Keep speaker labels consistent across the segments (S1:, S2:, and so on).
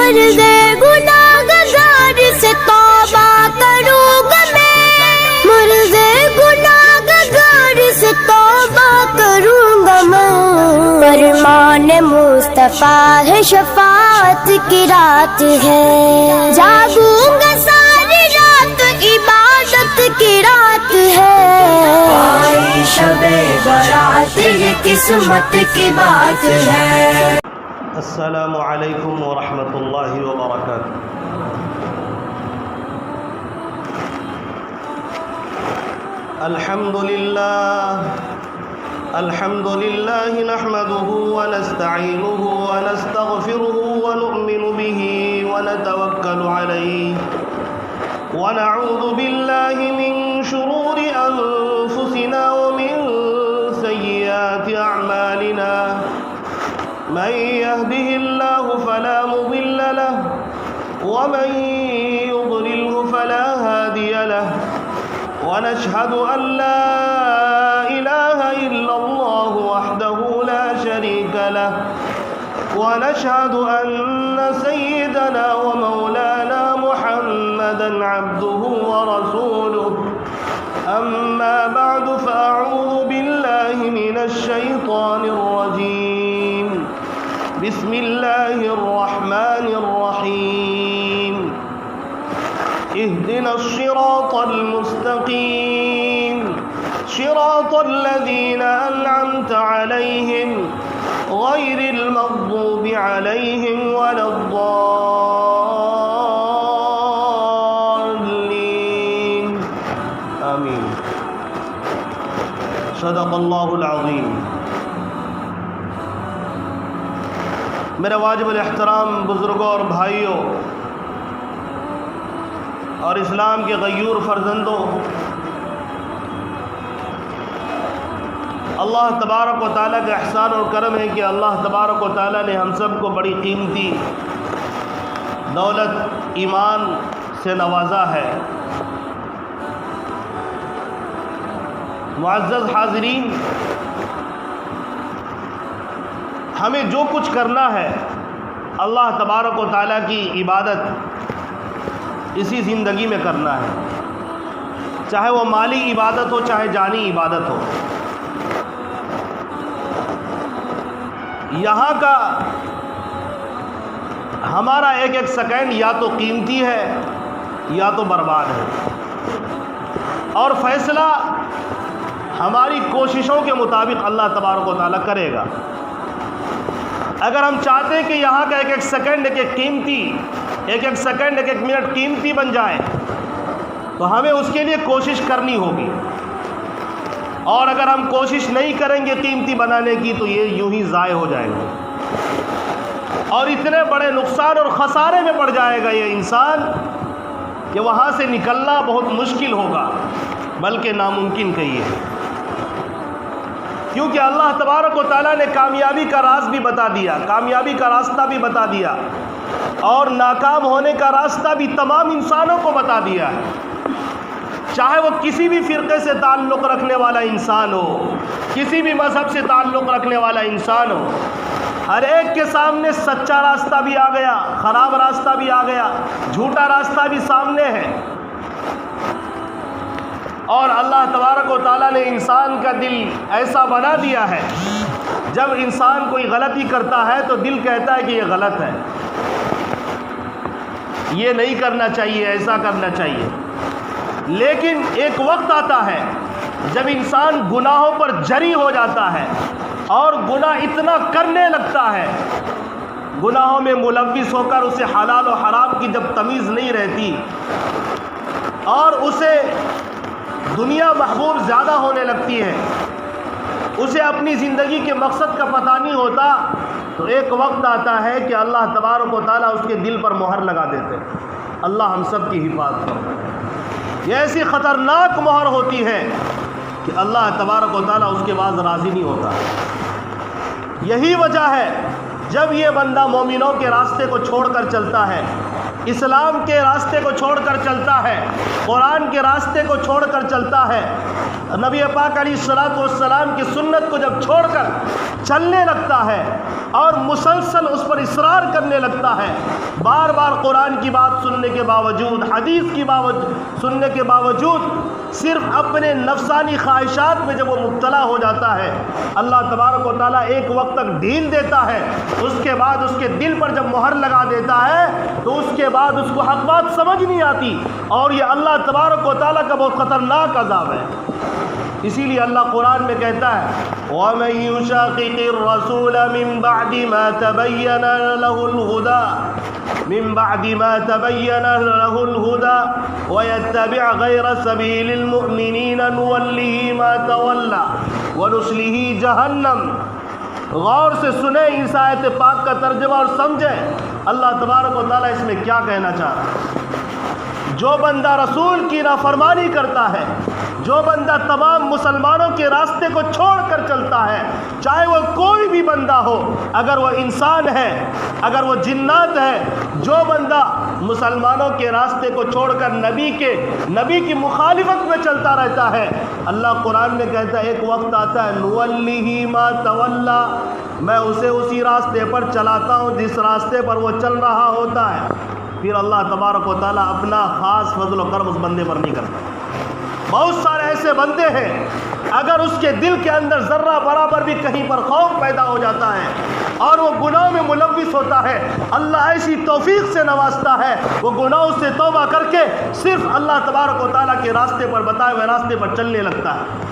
S1: مرد گناہگار سے توبہ کروں گا میں، مرد گناہگار سے توبہ کروں گا میں۔ فرمان مصطفیٰ ہے شفاعت کی رات ہے، جاگوں گا ساری رات عبادت کی رات ہے۔
S2: آئی شب برات یہ قسمت کی بات ہے۔
S3: السلام علیکم ورحمۃ اللہ وبرکاتہ۔ الحمد للہ نحمده ونستعینه ونستغفره ونؤمن به ونتوکل علیہ ونعوذ باللہ من شرور انفسنا ومن سیئات اعمالنا، من يهده الله فلا مضل له ومن يضلله فلا هادي له، ونشهد أن لا إله إلا الله وحده لا شريك له، ونشهد أن سيدنا ومولانا محمدا عبده ورسوله، أما بعد فأعوذ بالله من الشيطان الرجيم، بسم الله الرحمن الرحيم، اهدنا الصراط المستقيم، صراط الذين أنعمت عليهم غير المغضوب عليهم ولا الضالين، آمين۔ صدق اللہ العظیم۔ میرے واجب الاحترام بزرگوں اور بھائیوں اور اسلام کے غیور فرزندوں، اللہ تبارک و تعالیٰ کا احسان اور کرم ہے کہ اللہ تبارک و تعالیٰ نے ہم سب کو بڑی قیمتی دولت ایمان سے نوازا ہے۔ معزز حاضرین، ہمیں جو کچھ کرنا ہے اللہ تبارک و تعالیٰ کی عبادت اسی زندگی میں کرنا ہے، چاہے وہ مالی عبادت ہو چاہے جانی عبادت ہو۔ یہاں کا ہمارا ایک ایک سیکنڈ یا تو قیمتی ہے یا تو برباد ہے، اور فیصلہ ہماری کوششوں کے مطابق اللہ تبارک و تعالیٰ کرے گا۔ اگر ہم چاہتے ہیں کہ یہاں کا ایک ایک سیکنڈ ایک ایک سیکنڈ ایک ایک منٹ قیمتی بن جائے تو ہمیں اس کے لیے کوشش کرنی ہوگی، اور اگر ہم کوشش نہیں کریں گے قیمتی بنانے کی تو یہ یوں ہی ضائع ہو جائیں گے، اور اتنے بڑے نقصان اور خسارے میں پڑ جائے گا یہ انسان کہ وہاں سے نکلنا بہت مشکل ہوگا، بلکہ ناممکن کہیے، کیونکہ اللہ تبارک و تعالیٰ نے کامیابی کا راز بھی بتا دیا، کامیابی کا راستہ بھی بتا دیا، اور ناکام ہونے کا راستہ بھی تمام انسانوں کو بتا دیا ہے، چاہے وہ کسی بھی فرقے سے تعلق رکھنے والا انسان ہو، کسی بھی مذہب سے تعلق رکھنے والا انسان ہو، ہر ایک کے سامنے سچا راستہ بھی آ گیا، خراب راستہ بھی آ گیا، جھوٹا راستہ بھی سامنے ہے، اور اللہ تبارک و تعالیٰ نے انسان کا دل ایسا بنا دیا ہے، جب انسان کوئی غلطی کرتا ہے تو دل کہتا ہے کہ یہ غلط ہے، یہ نہیں کرنا چاہیے، ایسا کرنا چاہیے۔ لیکن ایک وقت آتا ہے جب انسان گناہوں پر جری ہو جاتا ہے اور گناہ اتنا کرنے لگتا ہے، گناہوں میں ملوث ہو کر اسے حلال و حرام کی جب تمیز نہیں رہتی اور اسے دنیا محبوب زیادہ ہونے لگتی ہے، اسے اپنی زندگی کے مقصد کا پتہ نہیں ہوتا، تو ایک وقت آتا ہے کہ اللہ تبارک و تعالیٰ اس کے دل پر مہر لگا دیتے ہیں۔ اللہ ہم سب کی حفاظت کرے۔ یہ ایسی خطرناک مہر ہوتی ہے کہ اللہ تبارک و تعالیٰ اس کے بعد راضی نہیں ہوتا۔ یہی وجہ ہے جب یہ بندہ مومنوں کے راستے کو چھوڑ کر چلتا ہے، اسلام کے راستے کو چھوڑ کر چلتا ہے، قرآن کے راستے کو چھوڑ کر چلتا ہے، نبی پاک علیہ الصلوۃ والسلام کی سنت کو جب چھوڑ کر چلنے لگتا ہے اور مسلسل اس پر اصرار کرنے لگتا ہے، بار بار قرآن کی بات سننے کے باوجود، حدیث کی سننے کے باوجود صرف اپنے نفسانی خواہشات میں جب وہ مبتلا ہو جاتا ہے، اللہ تبارک و تعالیٰ ایک وقت تک ڈھیل دیتا ہے، اس کے بعد اس کے دل پر جب مہر لگا دیتا ہے تو اس کے بعد اس کو حق بات سمجھ نہیں آتی، اور یہ اللہ تبارک و تعالیٰ کا بہت خطرناک عذاب ہے۔ اسی لیے اللہ قرآن میں کہتا ہے وَمَن يُشَاقِقِ الرَّسُولَ مِن بَعْدِ مَا تَبَيَّنَ لَهُ الْهُدَى وَيَتَّبِعْ غَيْرَ سَبِيلِ الْمُؤْمِنِينَ نُوَلِّهِ مَا تَوَلَّى وَنُصْلِهِ جَهَنَّمَ۔ غور سے سنیں اس آیت پاک کا ترجمہ اور سمجھیں اللہ تبارک و تعالیٰ اس میں کیا کہنا چاہ رہا ہے۔ جو بندہ رسول کی نافرمانی کرتا ہے، جو بندہ تمام مسلمانوں کے راستے کو چھوڑ کر چلتا ہے، چاہے وہ کوئی بھی بندہ ہو، اگر وہ انسان ہے، اگر وہ جنات ہے، جو بندہ مسلمانوں کے راستے کو چھوڑ کر نبی کی مخالفت میں چلتا رہتا ہے، اللہ قرآن میں کہتا ہے ایک وقت آتا ہے نُوَلِّهِ مَا تَوَلَّى، میں اسے اسی راستے پر چلاتا ہوں جس راستے پر وہ چل رہا ہوتا ہے۔ پھر اللہ تبارک و تعالیٰ اپنا خاص فضل و کرم اس بندے پر نہیں کرتا۔ بہت سارے ایسے بندے ہیں اگر اس کے دل کے اندر ذرہ برابر بھی کہیں پر خوف پیدا ہو جاتا ہے اور وہ گناہ میں ملوث ہوتا ہے، اللہ ایسی توفیق سے نوازتا ہے وہ گناہوں سے توبہ کر کے صرف اللہ تبارک و تعالیٰ کے راستے پر بتائے ہوئے راستے پر چلنے لگتا ہے۔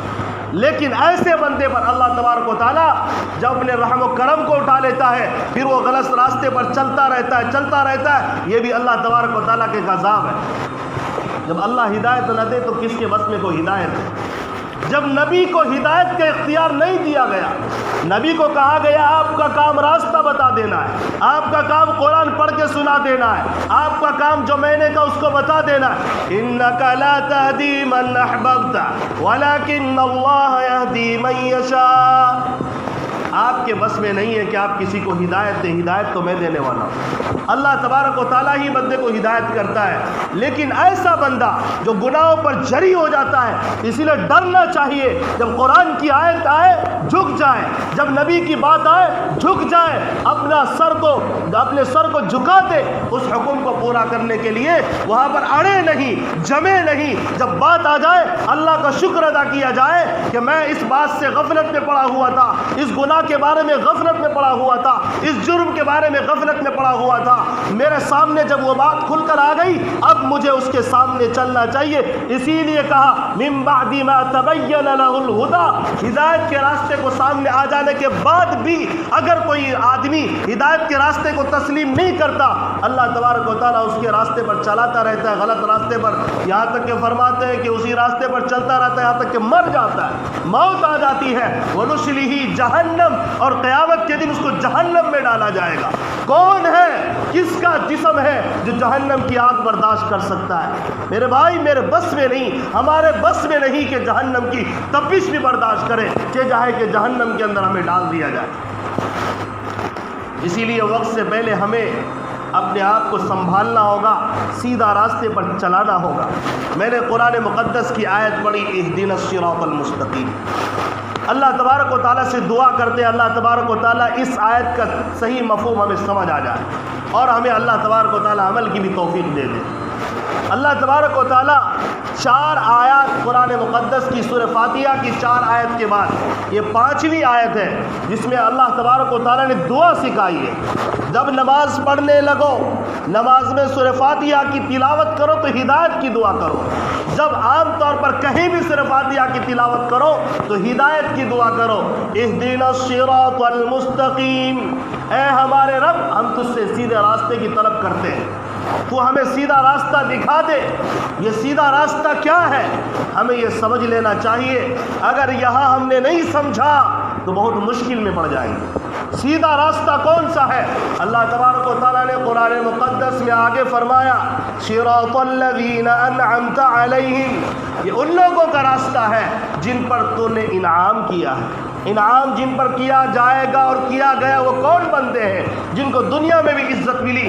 S3: لیکن ایسے بندے پر اللہ تبارک و تعالیٰ جب اپنے رحم و کرم کو اٹھا لیتا ہے پھر وہ غلط راستے پر چلتا رہتا ہے۔ یہ بھی اللہ تبارک و تعالیٰ کے عذاب ہے۔ جب اللہ ہدایت نہ دے تو کس کے بس میں کوئی ہدایت ہے؟ جب نبی کو ہدایت کا اختیار نہیں دیا گیا، نبی کو کہا گیا آپ کا کام راستہ بتا دینا ہے، آپ کا کام قرآن پڑھ کے سنا دینا ہے، آپ کا کام جو میں نے کہا اس کو بتا دینا ہے۔ إِنَّكَ لَا تَهْدِي مَنْ أَحْبَبْتَ وَلَكِنَّ اللَّهَ يَهْدِي مَن يَشَاءُ۔ آپ کے بس میں نہیں ہے کہ آپ کسی کو ہدایت دیں، ہدایت تو میں دینے والا ہوں۔ اللہ تبارک و تعالیٰ ہی بندے کو ہدایت کرتا ہے، لیکن ایسا بندہ جو گناہوں پر جری ہو جاتا ہے، اسی لیے ڈرنا چاہیے جب قرآن کی آیت آئے جھک جائے، جب نبی کی بات آئے جھک جائے، اپنے سر کو جھکا دے اس حکم کو پورا کرنے کے لیے، وہاں پر اڑے نہیں، جمے نہیں۔ جب بات آ جائے اللہ کا شکر ادا کیا جائے کہ میں اس بات سے غفلت میں پڑا ہوا تھا، اس گناہ کے بارے میں غفلت میں پڑا ہوا تھا، اس جرم کے بارے میں غفلت میں پڑا ہوا تھا، میرے سامنے جب وہ بات کھل کر آ گئی اب مجھے اس کے سامنے چلنا چاہیے۔ اسی لیے کہا من بعد ما تبین له الهدى، ہدایت کے راستے کو سامنے آ جانے کے بعد بھی اگر کوئی آدمی ہدایت کے راستے کو تسلیم نہیں کرتا، اللہ تبارک و تعالیٰ اس کے راستے پر چلاتا رہتا ہے، غلط راستے پر، یہاں تک کہ فرماتے ہیں کہ اسی راستے پر چلتا رہتا ہے یہاں تک کہ مر جاتا ہے، موت آ جاتی ہے۔ وَنُصْلِهِ جَهَنَّمَ، اور قیامت کے دن اس کو جہنم میں ڈالا جائے گا۔ کون ہے، کس کا جسم ہے جو جہنم کی آگ برداشت کر سکتا ہے؟ میرے بھائی میرے بس میں نہیں، ہمارے بس میں نہیں کہ جہنم کی تپش بھی برداشت کرے کہ جائے کہ جہنم کے اندر ہمیں ڈال دیا جائے۔ اسی لیے وقت سے پہلے ہمیں اپنے آپ کو سنبھالنا ہوگا، سیدھا راستے پر چلانا ہوگا۔ میں نے قرآن مقدس کی آیت پڑھی اہدنا الصراط المستقیم۔ اللہ تبارک و تعالیٰ سے دعا کرتے ہیں اللہ تبارک و تعالیٰ اس آیت کا صحیح مفہوم ہمیں سمجھ آ جائے اور ہمیں اللہ تبارک و تعالیٰ عمل کی بھی توفیق دے دے۔ اللہ تبارک و تعالیٰ 4 آیات قرآن مقدس کی سورہ فاتحہ کی 4 آیت کے بعد یہ 5ویں آیت ہے جس میں اللہ تبارک و تعالیٰ نے دعا سکھائی ہے۔ جب نماز پڑھنے لگو، نماز میں سورہ فاتحہ کی تلاوت کرو تو ہدایت کی دعا کرو۔ جب عام طور پر کہیں بھی سورہ فاتحہ کی تلاوت کرو تو ہدایت کی دعا کرو۔ اہدنا الصراط المستقیم، اے ہمارے رب ہم تجھ سے سیدھے راستے کی طلب کرتے ہیں، تو ہمیں سیدھا راستہ دکھا دے۔ یہ سیدھا راستہ کیا ہے ہمیں یہ سمجھ لینا چاہیے، اگر یہاں ہم نے نہیں سمجھا تو بہت مشکل میں پڑ جائیں گے۔ سیدھا راستہ کون سا ہے؟ اللہ تبارک و تعالیٰ نے قرآن مقدس میں آگے فرمایا صراط الذین انعمت علیہم، یہ ان لوگوں کا راستہ ہے جن پر تو نے انعام کیا ہے۔ انعام جن پر کیا جائے گا اور کیا گیا وہ کون بندے ہیں جن کو دنیا میں بھی عزت ملی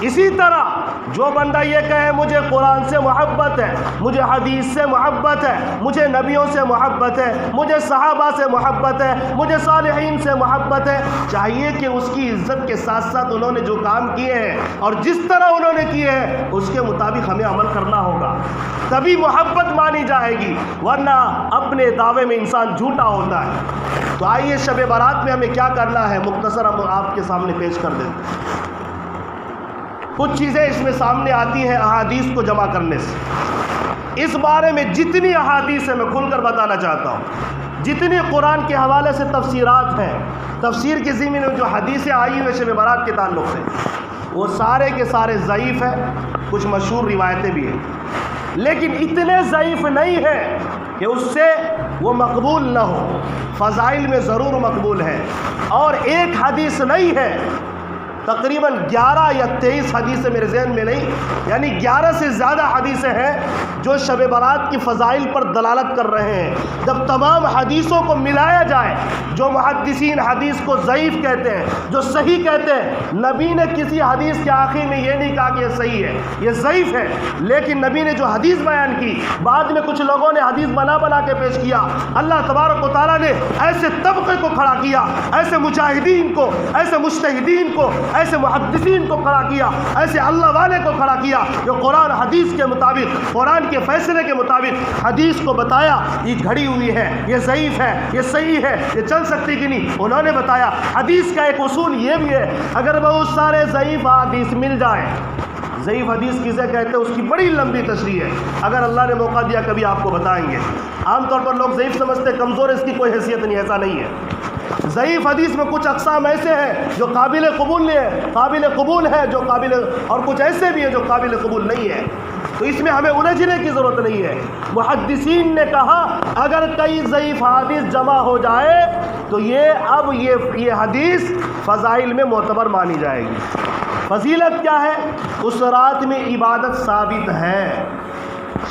S3: اسی طرح جو بندہ یہ کہے مجھے قرآن سے محبت ہے، مجھے حدیث سے محبت ہے، مجھے نبیوں سے محبت ہے، مجھے صحابہ سے محبت ہے، مجھے صالحین سے محبت ہے، چاہیے کہ اس کی عزت کے ساتھ ساتھ انہوں نے جو کام کیے ہیں اور جس طرح انہوں نے کیے ہیں اس کے مطابق ہمیں عمل کرنا ہوگا، تبھی محبت مانی جائے گی، ورنہ اپنے دعوے میں انسان جھوٹا ہوتا ہے۔ تو آئیے شب برات میں ہمیں کیا کرنا ہے مختصر ہم آپ کے سامنے پیش کر دیتے ہیں۔ کچھ چیزیں اس میں سامنے آتی ہیں احادیث کو جمع کرنے سے۔ اس بارے میں جتنی احادیث ہیں میں کھل کر بتانا چاہتا ہوں، جتنی قرآن کے حوالے سے تفسیرات ہیں، تفسیر کے ضمن میں جو حدیثیں آئی ہوئی شب برات کے تعلق سے، وہ سارے کے سارے ضعیف ہیں، کچھ مشہور روایتیں بھی ہیں، لیکن اتنے ضعیف نہیں ہیں کہ اس سے وہ مقبول نہ ہو، فضائل میں ضرور مقبول ہے۔ اور ایک حدیث نہیں ہے، تقریباً 11 یا 23 حدیثیں میرے ذہن میں نہیں، یعنی 11 سے زیادہ حدیثیں ہیں جو شب برات کی فضائل پر دلالت کر رہے ہیں۔ جب تمام حدیثوں کو ملایا جائے، جو محدثین حدیث کو ضعیف کہتے ہیں، جو صحیح کہتے ہیں، نبی نے کسی حدیث کے آخر میں یہ نہیں کہا کہ یہ صحیح ہے، یہ ضعیف ہے، لیکن نبی نے جو حدیث بیان کی، بعد میں کچھ لوگوں نے حدیث بنا کے پیش کیا، اللہ تبارک و تعالیٰ نے ایسے طبقے کو کھڑا کیا، ایسے مجاہدین کو، ایسے مجتہدین کو، ایسے محدثین کو کھڑا کیا، ایسے اللہ والے کو کھڑا کیا جو قرآن حدیث کے مطابق، قرآن کے فیصلے کے مطابق حدیث کو بتایا، یہ گھڑی ہوئی ہے، یہ ضعیف ہے، یہ صحیح ہے، یہ چل سکتی کہ نہیں، انہوں نے بتایا۔ حدیث کا ایک اصول یہ بھی ہے، اگر بہت سارے ضعیف حدیث مل جائیں، ضعیف حدیث کسے کہتے ہیں اس کی بڑی لمبی تشریح ہے، اگر اللہ نے موقع دیا کبھی آپ کو بتائیں گے۔ عام طور پر لوگ ضعیف سمجھتے ہیں، کمزور، اس کی کوئی حیثیت نہیں، ایسا نہیں ہے۔ ضعیف حدیث میں کچھ اقسام ایسے ہیں جو قابل قبول ہے جو قابل، اور کچھ ایسے بھی ہیں جو قابل قبول نہیں ہے، تو اس میں ہمیں الجھنے کی ضرورت نہیں ہے۔ محدثین نے کہا اگر کئی ضعیف حدیث جمع ہو جائے تو یہ حدیث فضائل میں معتبر مانی جائے گی۔ فضیلت کیا ہے؟ اس رات میں عبادت ثابت ہے۔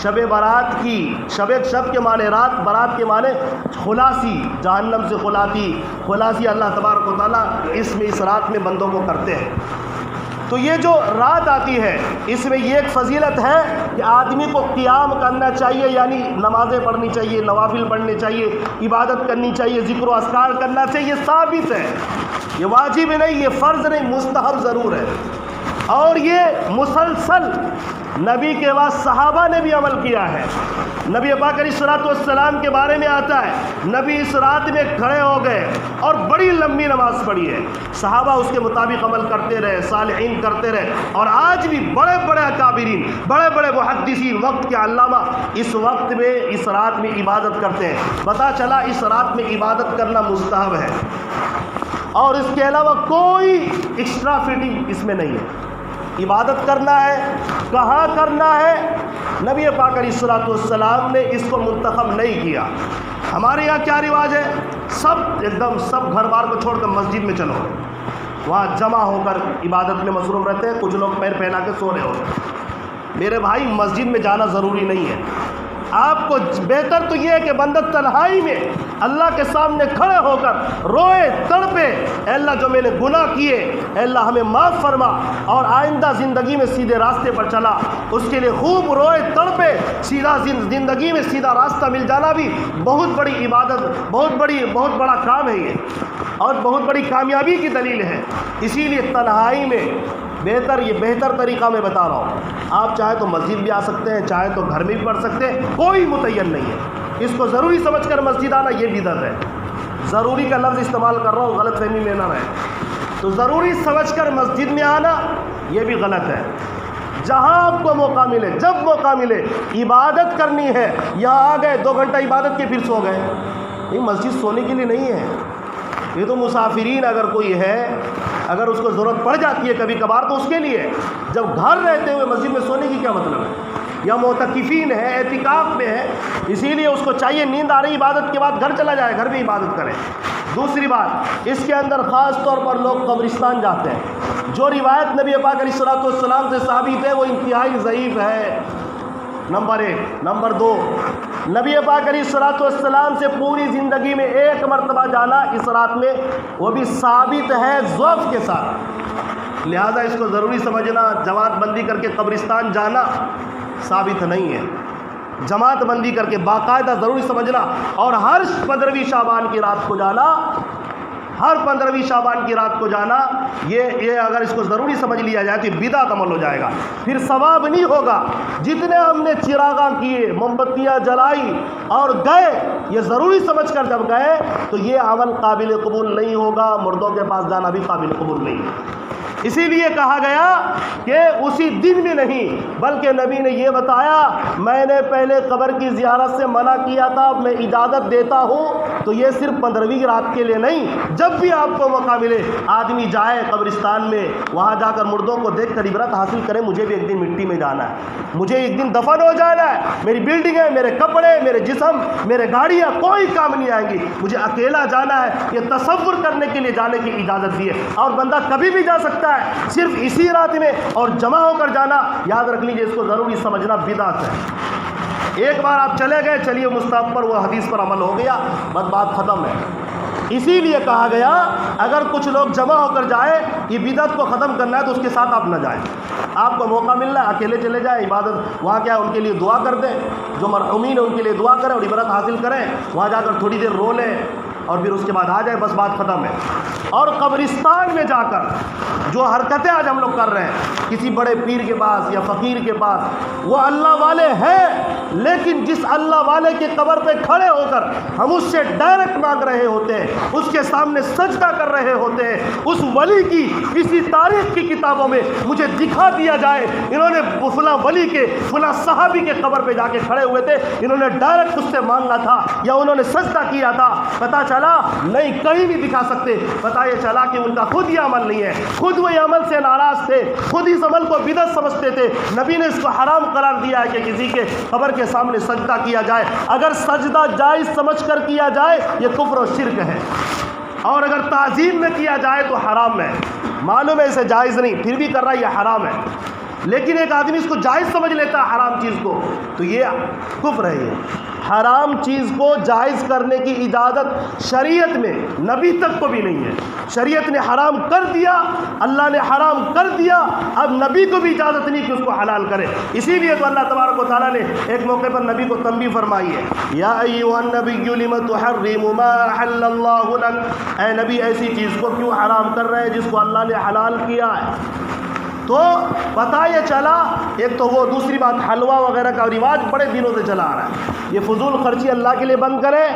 S3: شب برات کی، شب کے معنی رات، برات کے معنی خلاصی، جہنم سے خلاصی اللہ تبارک و تعالیٰ اس رات میں بندوں کو کرتے ہیں۔ تو یہ جو رات آتی ہے اس میں یہ ایک فضیلت ہے کہ آدمی کو قیام کرنا چاہیے، یعنی نمازیں پڑھنی چاہیے، نوافل پڑھنے چاہیے، عبادت کرنی چاہیے، ذکر و اذکار کرنا چاہیے، یہ ثابت ہے، یہ واجب نہیں، یہ فرض نہیں، مستحب ضرور ہے۔ اور یہ مسلسل نبی کے بعد صحابہ نے بھی عمل کیا ہے۔ نبی پاک علیہ الصلوۃ والسلام کے بارے میں آتا ہے، نبی اس رات میں کھڑے ہو گئے اور بڑی لمبی نماز پڑھی ہے، صحابہ اس کے مطابق عمل کرتے رہے، صالحین کرتے رہے، اور آج بھی بڑے بڑے اکابرین، بڑے بڑے محدثین، وقت کے علامہ اس وقت میں اس رات میں عبادت کرتے ہیں۔ پتہ چلا اس رات میں عبادت کرنا مستحب ہے، اور اس کے علاوہ کوئی ایکسٹرا فٹنگ اس میں نہیں ہے۔ عبادت کرنا ہے، کہاں کرنا ہے؟ نبی پاک علیہ الصلوۃ والسلام نے اس کو منتخب نہیں کیا۔ ہمارے یہاں کیا رواج ہے؟ سب گھر بار کو چھوڑ کر مسجد میں چلو، وہاں جمع ہو کر عبادت میں مصروف رہتے ہیں، کچھ لوگ پیر پھیلا کے سو رہے ہوتے ہیں۔ میرے بھائی، مسجد میں جانا ضروری نہیں ہے، آپ کو بہتر تو یہ ہے کہ بندہ تنہائی میں اللہ کے سامنے کھڑے ہو کر روئے تڑپے، اے اللہ جو میں نے گناہ کیے، اے اللہ ہمیں معاف فرما، اور آئندہ زندگی میں سیدھے راستے پر چلا، اس کے لیے خوب روئے تڑپے، سیدھا زندگی میں سیدھا راستہ مل جانا بھی بہت بڑی عبادت، بہت بڑا کام ہے یہ، اور بہت بڑی کامیابی کی دلیل ہے۔ اسی لیے تنہائی میں بہتر طریقہ میں بتا رہا ہوں، آپ چاہے تو مسجد بھی آ سکتے ہیں، چاہے تو گھر میں بھی پڑھ سکتے ہیں، کوئی متعین نہیں ہے۔ اس کو ضروری سمجھ کر مسجد آنا یہ بدعت ہے، ضروری کا لفظ استعمال کر رہا ہوں، غلط فہمی میں نہ رہے، تو ضروری سمجھ کر مسجد میں آنا یہ بھی غلط ہے۔ جہاں آپ کو موقع ملے، جب موقع ملے، عبادت کرنی ہے، یہاں آ گئے 2 گھنٹہ عبادت کے پھر سو گئے، یہ مسجد سونے کے لیے نہیں ہے، یہ تو مسافرین اگر کوئی ہے، اگر اس کو ضرورت پڑ جاتی ہے کبھی کبھار تو اس کے لیے، جب گھر رہتے ہوئے مسجد میں سونے کی کیا مطلب ہے؟ یا معتکفین ہے، اعتکاف میں ہے، اسی لیے اس کو چاہیے نیند آ رہی عبادت کے بعد گھر چلا جائے، گھر میں عبادت کرے۔ دوسری بات، اس کے اندر خاص طور پر لوگ قبرستان جاتے ہیں، جو روایت نبی پاک علیہ الصلوۃ والسلام سے ثابت ہے وہ انتہائی ضعیف ہے، نمبر 1۔ نمبر 2، نبی پاک علیہ الصلوۃ والسلام سے پوری زندگی میں 1 مرتبہ جانا اس رات میں، وہ بھی ثابت ہے ضعف کے ساتھ، لہذا اس کو ضروری سمجھنا جماعت بندی کر کے قبرستان جانا ثابت نہیں ہے. جماعت بندی کر کے باقاعدہ ضروری سمجھنا اور ہر 15ویں شعبان کی رات کو جانا، ہر 15ویں شعبان کی رات کو جانا، یہ اگر اس کو ضروری سمجھ لیا جائے تو یہ بدعت عمل ہو جائے گا، پھر ثواب نہیں ہوگا. جتنے ہم نے چراغاں کیے، موم بتیاں جلائی اور گئے، یہ ضروری سمجھ کر جب گئے تو یہ عمل قابل قبول نہیں ہوگا. مردوں کے پاس جانا بھی قابل قبول نہیں ہے. اسی لیے کہا گیا کہ اسی دن بھی نہیں، بلکہ نبی نے یہ بتایا میں نے پہلے قبر کی زیارت سے منع کیا تھا، میں اجازت دیتا ہوں. تو یہ صرف 15ویں رات کے لیے نہیں، جب بھی آپ کو موقع ملے آدمی جائے قبرستان میں، وہاں جا کر مردوں کو دیکھ کر عبرت حاصل کرے. مجھے بھی ایک دن مٹی میں جانا ہے، مجھے ایک دن دفن ہو جانا ہے. میری بلڈنگ ہے، میرے کپڑے، میرے جسم، میرے گاڑیاں کوئی کام نہیں آئیں گی، مجھے اکیلا جانا ہے. یہ تصور کرنے کے لیے جانے کی اجازت دی ہے، اور بندہ کبھی بھی جا سکتا ہے، صرف اسی رات میں اور جمع ہو کر جانا یاد رکھ لیجئے اس کو ضروری سمجھنا بدعت ہے. ایک بار آپ چلے گئے، چلیے مستحب پر وہ حدیث پر عمل ہو گیا، بس بات ختم ہے. اسی لیے کہا گیا اگر کچھ لوگ جمع ہو کر جائے، یہ بدعت کو ختم کرنا ہے تو اس کے ساتھ آپ نہ جائیں. آپ کو موقع مل رہا ہے اکیلے چلے جائیں، عبادت وہاں کیا ان کے لیے دعا کر دیں، جو مرحومین ہیں ان کے لیے دعا کریں اور عبرت حاصل کریں، وہاں جا کر تھوڑی دیر رو لیں اور پھر اس کے بعد آ جائے، بس بات ختم ہے. اور قبرستان میں جا کر جو حرکتیں آج ہم لوگ کر رہے ہیں، کسی بڑے پیر کے پاس یا فقیر کے پاس، وہ اللہ والے ہیں، لیکن جس اللہ والے کے قبر پہ کھڑے ہو کر ہم اس سے ڈائریکٹ مانگ رہے ہوتے ہیں، اس کے سامنے سجدہ کر رہے ہوتے ہیں، اس ولی کی کسی تاریخ کی کتابوں میں مجھے دکھا دیا جائے انہوں نے فلاں ولی کے فلاں صحابی کے قبر پہ جا کے کھڑے ہوئے تھے، انہوں نے ڈائریکٹ اس سے مانگا تھا یا انہوں نے سجدہ کیا تھا، پتہ چلا نہیں، کہیں نہیں دکھا سکتے. پتہ یہ چلا کہ ان کا خود یہ عمل نہیں ہے، خود وہ عمل سے ناراض تھے، خود اس عمل کو بدعت سمجھتے تھے. نبی نے اس کو حرام قرار دیا ہے کہ کسی کے قبر کے سامنے سجدہ کیا جائے. اگر سجدہ جائز سمجھ کر کیا جائے یہ کفر و شرک ہے، اور اگر تعظیم میں کیا جائے تو حرام ہے. معلوم ہے اسے جائز نہیں، پھر بھی کر رہا ہے، یہ حرام ہے. لیکن ایک آدمی اس کو جائز سمجھ لیتا ہے حرام چیز کو، تو یہ کفر ہے. یہ حرام چیز کو جائز کرنے کی اجازت شریعت میں نبی تک کو بھی نہیں ہے. شریعت نے حرام کر دیا، اللہ نے حرام کر دیا، اب نبی کو بھی اجازت نہیں کہ اس کو حلال کرے. اسی لیے تو اللہ تبارک و تعالیٰ نے ایک موقع پر نبی کو تنبیہ فرمائی ہے، یا ایھا النبی لم تحرم ما احل اللہ لک، اے نبی ایسی چیز کو کیوں حرام کر رہے ہیں جس کو اللہ نے حلال کیا ہے. تو پتہ یہ چلا، ایک تو وہ، دوسری بات حلوہ وغیرہ کا رواج بڑے دنوں سے چلا آ رہا ہے. یہ فضول خرچی اللہ کے لیے بند کریں،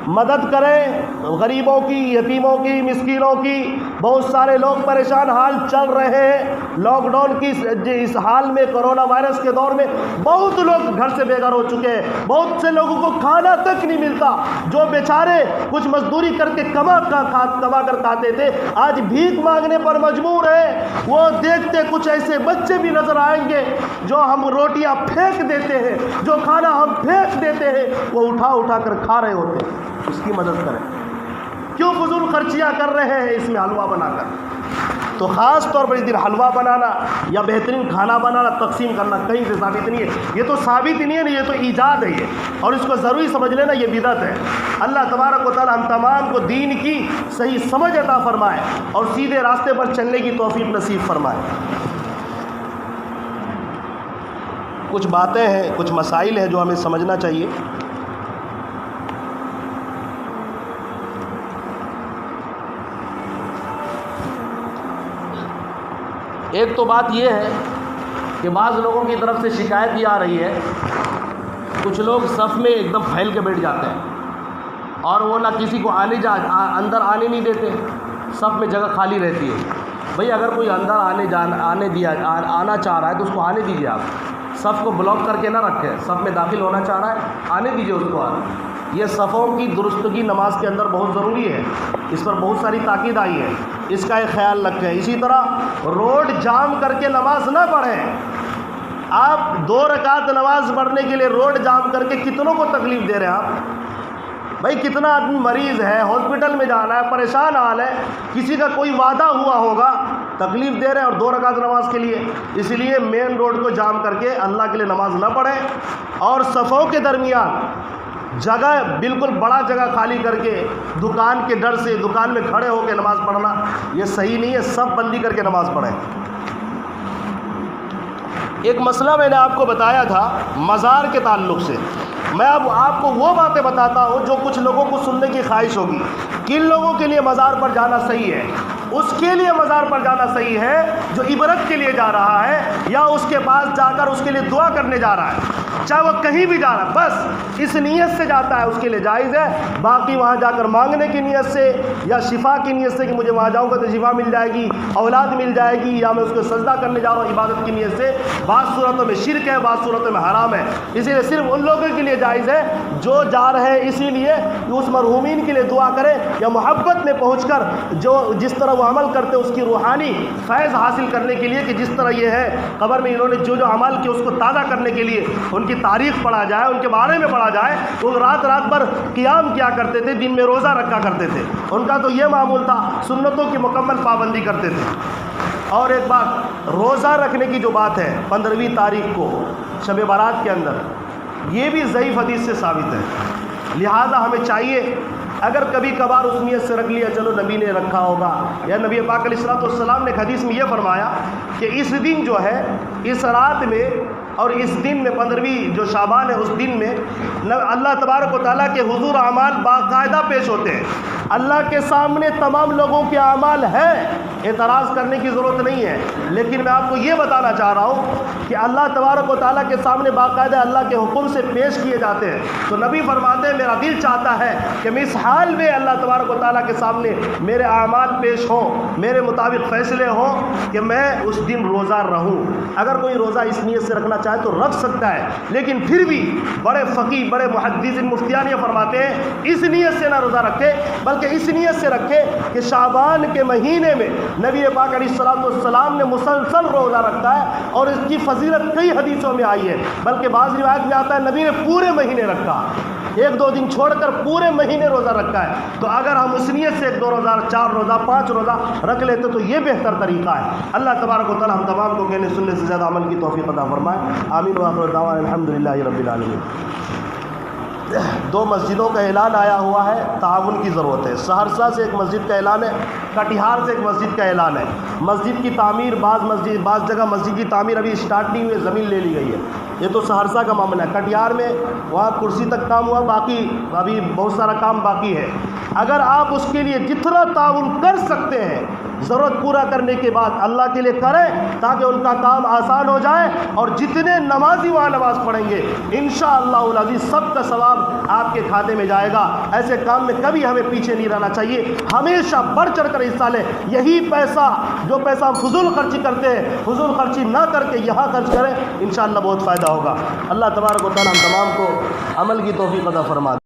S3: مدد کریں غریبوں کی، یتیموں کی، مسکینوں کی. بہت سارے لوگ پریشان حال چل رہے ہیں لاک ڈاؤن کی اس حال میں، کرونا وائرس کے دور میں بہت لوگ گھر سے بے گھر ہو چکے ہیں. بہت سے لوگوں کو کھانا تک نہیں ملتا، جو بیچارے کچھ مزدوری کر کے کما کر کھاتے تھے آج بھیک مانگنے پر مجبور ہیں. وہ دیکھتے کچھ ایسے بچے بھی نظر آئیں گے جو ہم روٹیاں پھینک دیتے ہیں، جو کھانا ہم پھینک دیتے ہیں وہ اٹھا کر کھا رہے ہوتے ہیں. اس کی مدد کریں. کیوں فضول خرچیاں کر رہے ہیں اس میں حلوہ بنا کر؟ تو خاص طور پر اس دن حلوہ بنانا یا بہترین کھانا بنانا، تقسیم کرنا کہیں سے ثابت نہیں ہے. یہ تو ثابت ہی نہیں ہے، یہ تو ایجاد ہے یہ، اور اس کو ضروری سمجھ لینا یہ بدعت ہے. اللہ تبارک و تعالی ہم تمام کو دین کی صحیح سمجھ عطا فرمائے اور سیدھے راستے پر چلنے کی توفیق نصیب فرمائے. کچھ باتیں ہیں، کچھ مسائل ہیں جو ہمیں سمجھنا چاہیے. ایک تو بات یہ ہے کہ بعض لوگوں کی طرف سے شکایت یہ آ رہی ہے، کچھ لوگ صف میں ایک دم پھیل کے بیٹھ جاتے ہیں اور وہ نہ کسی کو اندر آنے نہیں دیتے، صف میں جگہ خالی رہتی ہے. بھئی اگر کوئی اندر آنا چاہ رہا ہے تو اس کو آنے دیجیے. آپ صف کو بلاک کر کے نہ رکھیں، صف میں داخل ہونا چاہ رہا ہے آنے دیجیے اس کو. یہ صفوں کی درستگی نماز کے اندر بہت ضروری ہے، اس پر بہت ساری تاکید آئی ہے، اس کا ایک خیال رکھیں. اسی طرح روڈ جام کر کے نماز نہ پڑھیں. آپ 2 رکعت نماز پڑھنے کے لیے روڈ جام کر کے کتنوں کو تکلیف دے رہے ہیں آپ؟ بھائی کتنا آدمی مریض ہے، ہاسپٹل میں جانا ہے، پریشان حال ہے، کسی کا کوئی وعدہ ہوا ہوگا، تکلیف دے رہے ہیں اور 2 رکعت نماز کے لیے. اس لیے مین روڈ کو جام کر کے اللہ کے لیے نماز نہ پڑھیں. اور صفوں کے درمیان جگہ بالکل بڑا جگہ خالی کر کے دکان کے ڈر سے دکان میں کھڑے ہو کے نماز پڑھنا یہ صحیح نہیں ہے. سب بندی کر کے نماز پڑھیں. ایک مسئلہ میں نے آپ کو بتایا تھا مزار کے تعلق سے. میں اب آپ کو وہ باتیں بتاتا ہوں جو کچھ لوگوں کو سننے کی خواہش ہوگی. کن لوگوں کے لیے مزار پر جانا صحیح ہے؟ اس کے لیے مزار پر جانا صحیح ہے جو عبرت کے لیے جا رہا ہے یا اس کے پاس جا کر اس کے لیے دعا کرنے جا رہا ہے. چاہے وہ کہیں بھی جا رہا ہے, بس اس نیت سے جاتا ہے اس کے لیے جائز ہے. باقی وہاں جا کر مانگنے کی نیت سے یا شفا کی نیت سے کہ مجھے وہاں جاؤں گا تو شفا مل جائے گی, اولاد مل جائے گی, یا میں اس کو سجدہ کرنے جا رہا ہوں عبادت کی نیت سے, بعض صورتوں میں شرک ہے, بعض صورتوں میں حرام ہے. اسی لیے صرف ان لوگوں کے لیے جائز ہے جو جا رہے ہیں اسی لیے کہ اس مرحومین کے لیے دعا کریں یا محبت میں پہنچ کر جو جس طرح وہ عمل کرتے اس کی روحانی فیض حاصل کرنے کے لیے کہ جس طرح یہ ہے قبر میں انہوں نے جو جو عمل کیا اس کو تازہ کرنے کے لیے ان کی تاریخ پڑھا جائے, ان کے بارے میں پڑھا جائے. وہ رات رات بھر قیام کیا کرتے تھے, دن میں روزہ رکھا کرتے تھے. ان کا تو یہ معمول تھا, سنتوں کی مکمل پابندی کرتے تھے. اور ایک بات, روزہ رکھنے کی جو بات ہے 15ویں تاریخ کو شب برات کے اندر, یہ بھی ضعیف حدیث سے ثابت ہے. لہذا ہمیں چاہیے اگر کبھی کبھار اس نیت سے رکھ لیا چلو نبی نے رکھا ہوگا, یا نبی پاک علیہ الصلوۃ والسلام نے ایک حدیث میں یہ فرمایا کہ اس دن جو ہے اس رات میں اور اس دن میں 15ویں جو شعبان ہے اس دن میں اللہ تبارک و تعالیٰ کے حضور اعمال باقاعدہ پیش ہوتے ہیں. اللہ کے سامنے تمام لوگوں کے اعمال ہیں, اعتراض کرنے کی ضرورت نہیں ہے. لیکن میں آپ کو یہ بتانا چاہ رہا ہوں کہ اللہ تبارک و تعالیٰ کے سامنے باقاعدہ اللہ کے حکم سے پیش کیے جاتے ہیں. تو نبی فرماتے ہیں میرا دل چاہتا ہے کہ میں اس حال میں اللہ تبارک و تعالیٰ کے سامنے میرے اعمال پیش ہوں, میرے مطابق فیصلے ہوں کہ میں اس دن روزہ رہوں. اگر کوئی روزہ اس نیت سے رکھنا چاہے تو رکھ سکتا ہے, لیکن پھر بھی بڑے فقیہ بڑے محدثین مفتیان یہ فرماتے ہیں اس نیت سے نہ روزہ رکھے بلکہ اس نیت سے رکھے کہ شعبان کے مہینے میں نبی پاک علیہ الصلوۃ والسلام نے مسلسل روزہ رکھا ہے اور اس کی فضیلت کئی حدیثوں میں آئی ہے. بلکہ بعض روایت میں آتا ہے نبی نے پورے مہینے رکھا, 1-2 دن چھوڑ کر پورے مہینے روزہ رکھا ہے. تو اگر ہم اس نیت سے 1-2 روزہ 4 روزہ 5 روزہ رکھ لیتے تو یہ بہتر طریقہ ہے. اللہ تبارک و تعالی ہم تمام کو کہنے سننے سے زیادہ عمل کی توفیق عطا فرمائے. آمین وآخر دعوانا الحمدللہ رب العالمین. 2 مسجدوں کا اعلان آیا ہوا ہے, تعاون کی ضرورت ہے. سہرسہ سے ایک مسجد کا اعلان ہے, کٹیہار سے ایک مسجد کا اعلان ہے. مسجد کی تعمیر بعض جگہ مسجد کی تعمیر ابھی اسٹارٹ نہیں ہوئی, زمین لے لی گئی ہے. یہ تو سہرسہ کا معاملہ ہے. کٹیہار میں وہاں کرسی تک کام ہوا, باقی ابھی بہت سارا کام باقی ہے. اگر آپ اس کے لیے جتنا تعاون کر سکتے ہیں ضرورت پورا کرنے کے بعد اللہ کے لیے کریں تاکہ ان کا کام آسان ہو جائے, اور جتنے نمازی وہاں نماز پڑھیں گے انشاءاللہ العزیز سب کا ثواب آپ کے کھاتے میں جائے گا. ایسے کام میں کبھی ہمیں پیچھے نہیں رہنا چاہیے, ہمیشہ بڑھ چڑھ کر حصہ لیں. یہی پیسہ جو پیسہ ہم فضول خرچی کرتے ہیں فضول خرچی نہ کر کے یہاں خرچ کریں, انشاءاللہ بہت فائدہ ہوگا. اللہ تبارک و تعالی ہم تمام کو عمل کی توفیق عطا فرما.